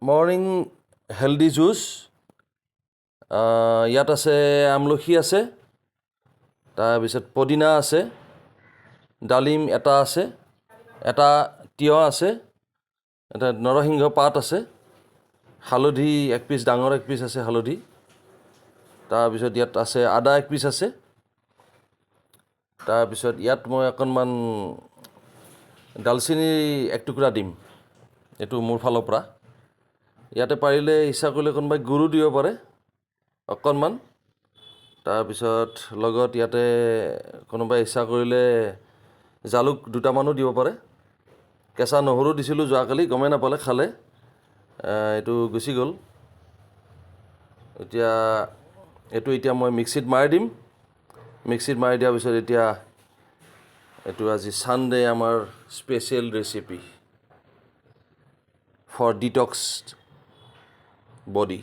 Morning healthy juice ইয়াত আছে আমলখি আছে, তাৰপিছত পদিনা আছে, ডালিম এটা আছে, এটা তিয়হ আছে, এটা নৰসিংহ পাত আছে, হালধি এক পিচ, ডাঙৰ এক পিচ আছে হালধি, তাৰপিছত ইয়াত আছে আদা এক পিচ আছে, তাৰপিছত ইয়াত মই অকণমান ডালচেনি এক টুকুৰা দিম, এইটো মোৰ ফালৰ পৰা। ইয়াতে পাৰিলে ইচ্ছা কৰিলে কোনোবাই গুড়ো দিব পাৰে অকণমান, তাৰপিছত লগত ইয়াতে কোনোবাই ইচ্ছা কৰিলে জালুক দুটামানো দিব পাৰে। কেঁচা নহৰু দিছিলোঁ যোৱাকালি, গমেই নাপালে খালে, এইটো গুচি গ'ল। এতিয়া মই মিক্সিত মাৰি দিম। মিক্সিত মাৰি দিয়াৰ পিছত এতিয়া এইটো আজি ছানডে আমাৰ special recipe for detox body.